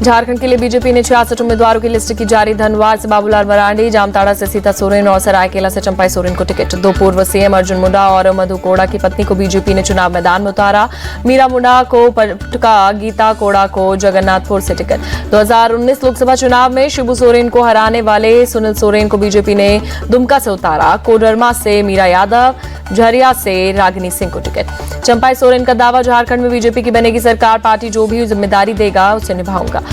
झारखंड के लिए बीजेपी ने 66 उम्मीदवारों की लिस्ट की जारी। धनवार से बाबूलाल मरांडी, जामताड़ा से सीता सोरेन और सरायकेला से चंपाई सोरेन को टिकट। दो पूर्व सीएम अर्जुन मुंडा और मधु कोड़ा की पत्नी को बीजेपी ने चुनाव मैदान में उतारा। मीरा मुंडा को पटका, गीता कोड़ा को जगन्नाथपुर से टिकट। 2019 लोकसभा चुनाव में शिबू सोरेन को हराने वाले सुनील सोरेन को बीजेपी ने दुमका से उतारा। कोडरमा से मीरा यादव, झरिया से रागिनी सिंह को टिकट। चंपाई सोरेन का दावा, झारखंड में बीजेपी की बनेगी सरकार, पार्टी जो भी जिम्मेदारी देगा उसे निभाऊंगा।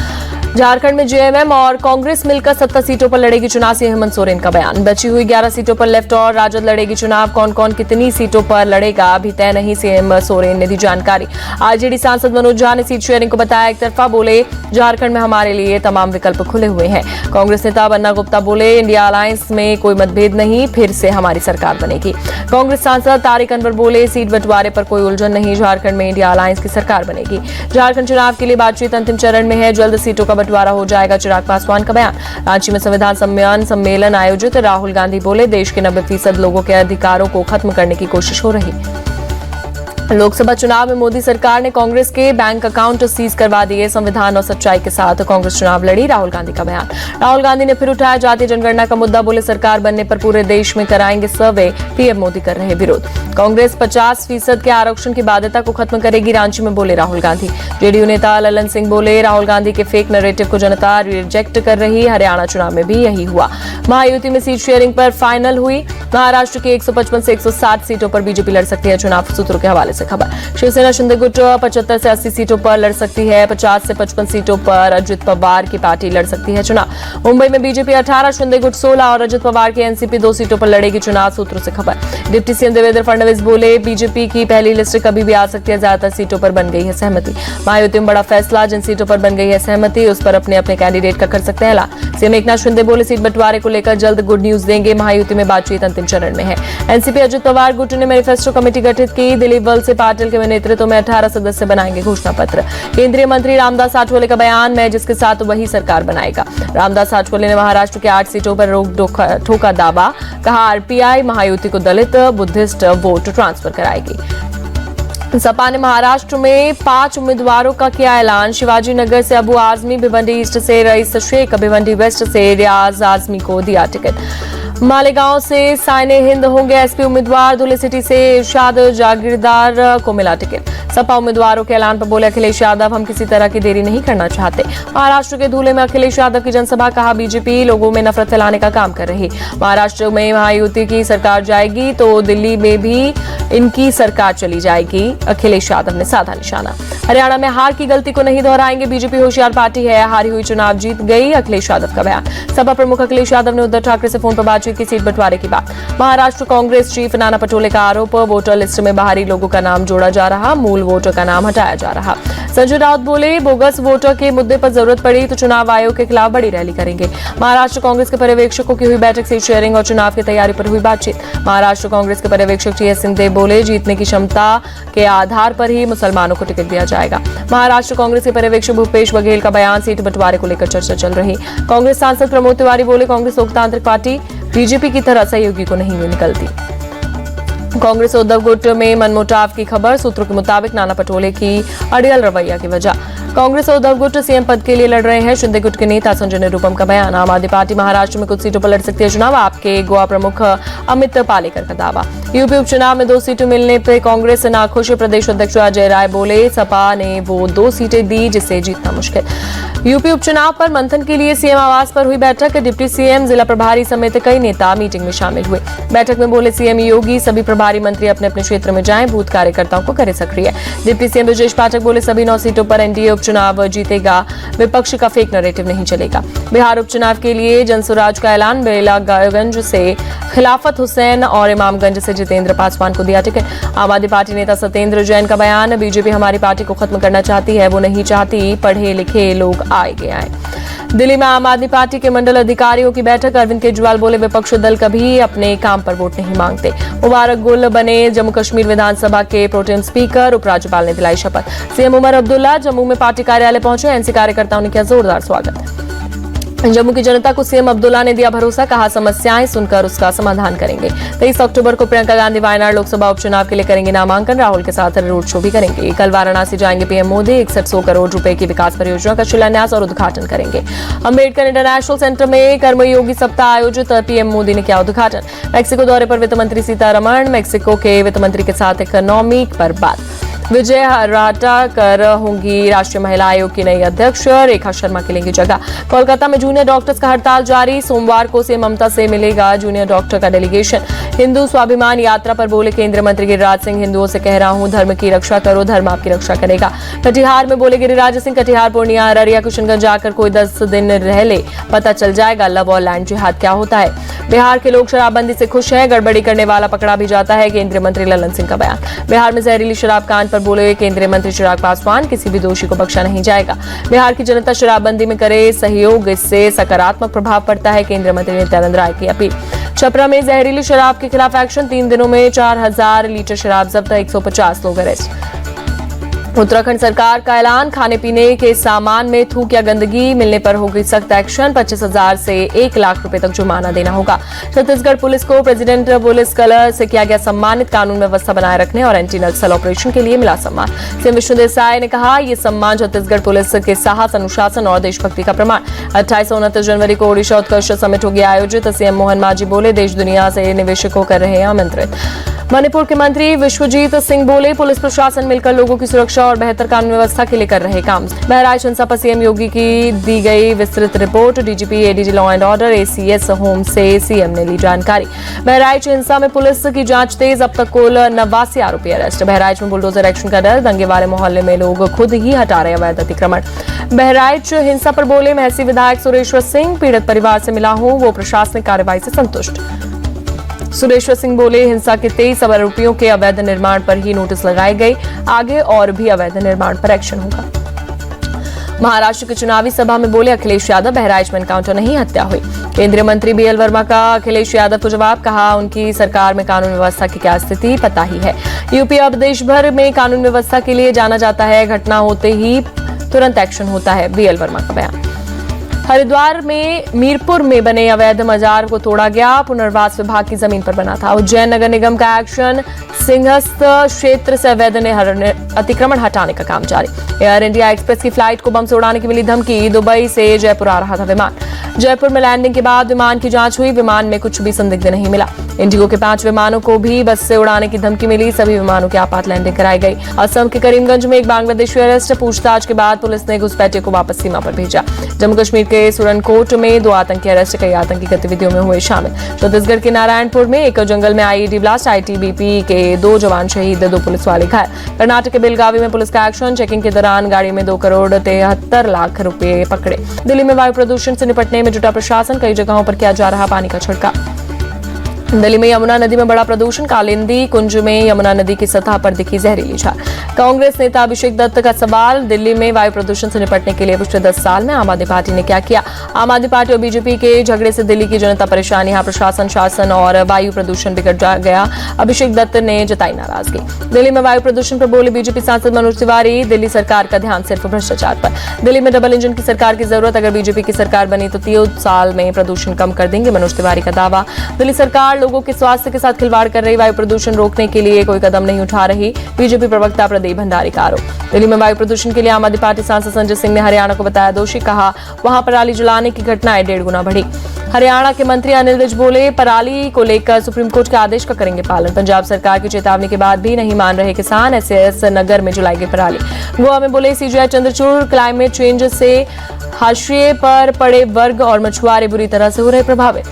झारखंड में जेएमएम और कांग्रेस मिलकर 70 सीटों पर लड़ेगी चुनाव, से हेमंत सोरेन का बयान। बची हुई 11 सीटों पर लेफ्ट और राजद लड़ेगी चुनाव। कौन कौन कितनी सीटों पर लड़ेगा अभी तय नहीं, सीएम सोरेन ने दी जानकारी। आरजेडी सांसद मनोज झा ने सीट शेयरिंग को बताया एक तरफा, बोले झारखंड में हमारे लिए तमाम विकल्प खुले हुए हैं। कांग्रेस नेता बन्ना गुप्ता बोले इंडिया अलायंस में कोई मतभेद नहीं, फिर से हमारी सरकार बनेगी। कांग्रेस सांसद तारिक अनवर बोले सीट बंटवारे पर कोई उलझन नहीं, झारखंड में इंडिया अलायंस की सरकार बनेगी। झारखंड चुनाव के लिए बातचीत अंतिम चरण में है, जल्द सीटों का बंटवारा हो जाएगा, चिराग पासवान का बयान। रांची में संविधान सम्मेलन आयोजित, राहुल गांधी बोले देश के 90% लोगों के अधिकारों को खत्म करने की कोशिश हो रही। लोकसभा चुनाव में मोदी सरकार ने कांग्रेस के बैंक अकाउंट सीज करवा दिए। संविधान और सच्चाई के साथ कांग्रेस चुनाव लड़ी, राहुल गांधी का बयान। राहुल गांधी ने फिर उठाया जातीय जनगणना का मुद्दा, बोले सरकार बनने पर पूरे देश में कराएंगे सर्वे, पीएम मोदी कर रहे विरोध। कांग्रेस 50% के आरक्षण की बाध्यता को खत्म करेगी, रांची में बोले राहुल गांधी। जेडीयू नेता ललन सिंह बोले राहुल गांधी के फेक नैरेटिव को जनता रिजेक्ट कर रही, हरियाणा चुनाव में भी यही हुआ। महायुति में सीट शेयरिंग पर फाइनल हुई। महाराष्ट्र की 155 से 160 सीटों पर बीजेपी लड़ सकती है चुनाव, सूत्रों के हवाले से खबर। शिवसेना शिंदे गुट 75 से 80 सीटों पर लड़ सकती है। 50 से 55 सीटों पर अजित पवार की पार्टी लड़ सकती है चुनाव। मुंबई में बीजेपी 18, शिंदे गुट 16 और अजित पवार की एनसीपी 2 सीटों पर लड़ेगी चुनाव, सूत्रों से खबर। डिप्टी सीएम देवेंद्र फडणवीस बोले बीजेपी की पहली लिस्ट कभी भी आ सकती है, ज्यादातर सीटों पर बन गई है सहमति। महायुति में बड़ा फैसला, जिन सीटों पर बन गई है सहमति उस पर अपने अपने कैंडिडेट का कर सकते हैं ऐलान। सीएम एकनाथ शिंदे बोले सीट बंटवारे को लेकर जल्द गुड न्यूज देंगे, महायुति में बातचीत अंतिम चरण में है। एनसीपी अजित पवार गुट ने मैनिफेस्टो कमेटी गठित की, दिलीप वलसे पाटिल के नेतृत्व में 18 सदस्य बनाएंगे घोषणा पत्र। केंद्रीय मंत्री रामदास आठवले का बयान, मैं जिसके साथ वही सरकार बनाएगा। रामदास आठवले ने महाराष्ट्र के 8 सीटों पर रोक ठोका दावा, कहा आरपीआई महायुति को दलित बुद्धिस्ट वोट ट्रांसफर कराएगी। सपा ने महाराष्ट्र में 5 उम्मीदवारों का किया ऐलान। शिवाजी नगर से अबू आजमी, भिवंडी ईस्ट से रईस शेख, भिवंडी वेस्ट से रियाज आजमी को दिया टिकट। मालेगांव से साइने हिंद होंगे एसपी उम्मीदवार। धुले सिटी से इरशाद जागीरदार को मिला टिकट। सपा उम्मीदवारों के ऐलान पर बोले अखिलेश यादव, हम किसी तरह की देरी नहीं करना चाहते। महाराष्ट्र के धुले में अखिलेश यादव की जनसभा, कहा बीजेपी लोगों में नफरत फैलाने का काम कर रही। महाराष्ट्र में महायुति की सरकार जाएगी तो दिल्ली में भी इनकी सरकार चली जाएगी, अखिलेश यादव ने साधा निशाना। हरियाणा में हार की गलती को नहीं दोहराएंगे, बीजेपी होशियार पार्टी है, हारी हुई चुनाव जीत गई, अखिलेश यादव का बयान। सपा प्रमुख अखिलेश यादव ने उद्धव ठाकरे से फोन पर बातचीत की, सीट बंटवारे की बात। महाराष्ट्र कांग्रेस चीफ नाना पटोले का आरोप, वोटर लिस्ट में बाहरी लोगों का नाम जोड़ा जा रहा, मूल वोटर का नाम हटाया जा रहा। संजय राउत बोले बोगस वोटर के मुद्दे पर जरूरत पड़ी तो चुनाव आयोग के खिलाफ बड़ी रैली करेंगे। महाराष्ट्र कांग्रेस के पर्यवेक्षकों की हुई बैठक, सीट शेयरिंग और चुनाव की तैयारी पर हुई बातचीत। महाराष्ट्र कांग्रेस के पर्यवेक्षक टीएस सिंहदेव बोले जीतने की क्षमता के आधार पर ही मुसलमानों को टिकट दिया जाएगा। महाराष्ट्र कांग्रेस के पर्यवेक्षक भूपेश बघेल का बयान, सीट बंटवारे को लेकर चर्चा चल रही। कांग्रेस सांसद प्रमोद तिवारी बोले कांग्रेस लोकतांत्रिक पार्टी बीजेपी की तरह सहयोगी को नहीं निकलती। कांग्रेस उद्धव गुट में मनमुटाव की खबर, सूत्रों के मुताबिक नाना पटोले की अड़ियल रवैया की वजह। कांग्रेस और उद्धव गुट सीएम पद के लिए लड़ रहे हैं, शिंदे गुट के नेता संजय निरुपम का बयान। आम आदमी पार्टी महाराष्ट्र में कुछ सीटों पर लड़ सकती है चुनाव, आपके गोवा प्रमुख अमित पालेकर का दावा। यूपी उपचुनाव में 2 सीटें मिलने पर कांग्रेस नाखुश, प्रदेश अध्यक्ष अजय राय बोले सपा ने वो 2 सीटें दी जिससे जीतना मुश्किल। यूपी उपचुनाव पर मंथन के लिए सीएम आवास पर हुई बैठक, डिप्टी सीएम, जिला प्रभारी समेत कई नेता मीटिंग में शामिल हुए। बैठक में बोले सीएम योगी सभी प्रभारी मंत्री अपने अपने क्षेत्र में जाएं, बूथ कार्यकर्ताओं को करें सक्रिय। डिप्टी सीएम ब्रजेश पाठक बोले सभी 9 सीटों पर एनडीए उपचुनाव जीतेगा, विपक्ष का फेक नैरेटिव नहीं चलेगा। बिहार उपचुनाव के लिए जनसुराज का ऐलान, बेलागंज से खिलाफत हुसैन और इमामगंज से जितेंद्र पासवान को दिया टिकट। आम आदमी पार्टी नेता सत्येंद्र जैन का बयान, बीजेपी हमारी पार्टी को खत्म करना चाहती है, वो नहीं चाहती पढ़े लिखे लोग आए। दिल्ली में आम आदमी पार्टी के मंडल अधिकारियों की बैठक, अरविंद केजरीवाल बोले विपक्ष दल कभी अपने काम पर वोट नहीं मांगते। मुबारक गुल बने जम्मू कश्मीर विधानसभा के प्रोटेम स्पीकर, उपराज्यपाल ने दिलाई शपथ। सीएम उमर अब्दुल्ला जम्मू में पार्टी कार्यालय पहुंचे, एनसी कार्यकर्ताओं ने किया जोरदार स्वागत। जम्मू की जनता को सीएम अब्दुल्ला ने दिया भरोसा, कहा समस्याएं सुनकर उसका समाधान करेंगे। 23 अक्टूबर को प्रियंका गांधी वायनाड लोकसभा उपचुनाव के लिए करेंगे नामांकन, राहुल के साथ रोड शो भी करेंगे। कल वाराणसी जाएंगे पीएम मोदी, 6100 करोड़ रुपए की विकास परियोजना का शिलान्यास और उद्घाटन करेंगे। अम्बेडकर इंटरनेशनल सेंटर में कर्मयोगी सप्ताह आयोजित, पीएम मोदी ने किया उद्घाटन। मैक्सिको दौरे पर वित्त मंत्री सीतारमण, मैक्सिको के वित्त मंत्री के साथ इकोनॉमिक पर बात। विजय हराटाकर होंगी राष्ट्रीय महिला आयोग की नई अध्यक्ष, रेखा शर्मा की लेंगी जगह। कोलकाता में जूनियर डॉक्टर्स का हड़ताल जारी, सोमवार को सीएम ममता से मिलेगा जूनियर डॉक्टर का डेलीगेशन। हिंदू स्वाभिमान यात्रा पर बोले केंद्रीय मंत्री गिरिराज सिंह, हिंदुओं से कह रहा हूं धर्म की रक्षा करो, धर्म आपकी रक्षा करेगा। कटिहार में बोले गिरिराज सिंह, कटिहार, पूर्णिया, अररिया, किशनगंज जाकर कोई 10 दिन रह ले, पता चल जाएगा लव और लैंड जिहाद क्या होता है। बिहार के लोग शराबबंदी से खुश हैं, गड़बड़ी करने वाला पकड़ा भी जाता है, केंद्रीय मंत्री ललन सिंह का बयान। बिहार में जहरीली शराब कांड पर बोले केंद्रीय मंत्री चिराग पासवान, किसी भी दोषी को बख्शा नहीं जाएगा। बिहार की जनता शराबबंदी में करे सहयोग, इससे सकारात्मक प्रभाव पड़ता है, केंद्रीय मंत्री नित्यानंद राय की अपील। छपरा में जहरीली शराब के खिलाफ एक्शन, 3 दिनों में 4000 लीटर शराब जब्त, 150 लोग अरेस्ट। उत्तराखंड सरकार का ऐलान, खाने पीने के सामान में थूक या गंदगी मिलने पर होगी सख्त एक्शन, 25,000 से 1 लाख रुपए तक जुर्माना देना होगा। छत्तीसगढ़ पुलिस को प्रेसिडेंट पुलिस कलर से किया गया सम्मानित, कानून व्यवस्था बनाए रखने और एंटी नक्सल ऑपरेशन के लिए मिला सम्मान। सीएम विष्णु देसाई ने कहा, यह सम्मान छत्तीसगढ़ पुलिस के साहस, अनुशासन और देशभक्ति का प्रमाण। 28 और 29 जनवरी को ओडिशा उत्कर्ष समिट होगी आयोजित, सीएम मोहन मांझी बोले देश दुनिया से निवेशकों कर रहे हैं आमंत्रित। मणिपुर के मंत्री विश्वजीत सिंह बोले पुलिस प्रशासन मिलकर लोगों की सुरक्षा और बेहतर कानून व्यवस्था के लिए कर रहे काम। बहराइच हिंसा पर सीएम योगी की दी गई विस्तृत report, DGP ADG law and order ACS home से सीएम ने ली जानकारी। बहराइच हिंसा में पुलिस की जांच तेज, अब तक कुल 89 आरोपी अरेस्ट। बहराइच में बुलडोजर एक्शन का डर, दंगे वाले मोहल्ले में लोग खुद ही हटा रहे अवैध अतिक्रमण। बहराइच हिंसा पर बोले महसी विधायक सुरेश्वर सिंह, पीड़ित परिवार से मिला हूं, वो प्रशासनिक कार्रवाई से संतुष्ट। सुरेश्वर सिंह बोले हिंसा के 23 आरोपियों के अवैध निर्माण पर ही नोटिस लगाए गए, आगे और भी अवैध निर्माण पर एक्शन होगा। महाराष्ट्र की चुनावी सभा में बोले अखिलेश यादव, बहराइच में एनकाउंटर नहीं हत्या हुई। केंद्रीय मंत्री बीएल वर्मा का अखिलेश यादव को जवाब, कहा उनकी सरकार में कानून व्यवस्था की क्या स्थिति पता ही है। यूपी अब देश भर में कानून व्यवस्था के लिए जाना जाता है, घटना होते ही तुरंत एक्शन होता है, बीएल वर्मा का बयान। हरिद्वार में मीरपुर में बने अवैध मजार को तोड़ा गया, पुनर्वास विभाग की जमीन पर बना था। उज्जैन नगर निगम का एक्शन, सिंहस्थ क्षेत्र से अवैध अतिक्रमण हटाने का काम जारी। एयर इंडिया एक्सप्रेस की फ्लाइट को बम से उड़ाने की मिली धमकी, दुबई से जयपुर आ रहा था विमान। जयपुर में लैंडिंग के बाद विमान की जांच हुई, विमान में कुछ भी संदिग्ध नहीं मिला। इंडिगो के 5 विमानों को भी बस से उड़ाने की धमकी मिली, सभी विमानों की आपात लैंडिंग कराई गई। असम के करीमगंज में एक बांग्लादेशी अरेस्ट, पूछताछ के बाद पुलिस ने घुसपैठिए को वापस सीमा पर भेजा। जम्मू कश्मीर के सुरनकोट में 2 आतंकी अरेस्ट, कई आतंकी गतिविधियों में हुए शामिल। छत्तीसगढ़ के नारायणपुर में एक जंगल में आईईडी ब्लास्ट, आईटीबीपी के 2 जवान शहीद, 2 पुलिस वाले घायल। कर्नाटक के बेलगावी में पुलिस का एक्शन, चेकिंग के दौरान गाड़ी में 2 करोड़ 73 लाख रुपए पकड़े। दिल्ली में वायु प्रदूषण से निपटने में जुटा प्रशासन, कई जगहों पर किया जा रहा पानी का छिड़काव। दिल्ली में यमुना नदी में बड़ा प्रदूषण, कालिंदी कुंज में यमुना नदी की सतह पर दिखी जहरीली झाग। कांग्रेस नेता अभिषेक दत्त का सवाल, दिल्ली में वायु प्रदूषण से निपटने के लिए पिछले 10 साल में आम आदमी पार्टी ने क्या किया। आम आदमी पार्टी और बीजेपी के झगड़े से दिल्ली की जनता परेशान, यहाँ प्रशासन, शासन और वायु प्रदूषण बिगड़ गया, अभिषेक दत्त ने जताई नाराजगी। दिल्ली में वायु प्रदूषण पर बोले बीजेपी सांसद मनोज तिवारी, दिल्ली सरकार का ध्यान सिर्फ भ्रष्टाचार पर। दिल्ली में डबल इंजन की सरकार की जरूरत, अगर बीजेपी की सरकार बनी तो 3 साल में प्रदूषण कम कर देंगे, मनोज तिवारी का दावा। दिल्ली सरकार लोगों के स्वास्थ्य के साथ खिलवाड़ कर रही, वायु प्रदूषण रोकने के लिए कोई कदम नहीं उठा रही, बीजेपी प्रवक्ता प्रदीप भंडारी का आरोप। दिल्ली में वायु प्रदूषण के लिए आम आदमी पार्टी सांसद संजय सिंह ने हरियाणा को बताया दोषी, कहा वहां पराली जलाने की घटनाएं 1.5 गुना बढ़ी। हरियाणा के मंत्री अनिल विज बोले पराली को लेकर सुप्रीम कोर्ट के आदेश का करेंगे पालन, पंजाब सरकार की चेतावनी के बाद भी नहीं मान रहे किसान, एसएस नगर में जलाई गई पराली। गोवा में बोले सीजीआई चंद्रचूड़, क्लाइमेट चेंज से हाशिए पर पड़े वर्ग और मछुआरे बुरी तरह से हो रहे प्रभावित।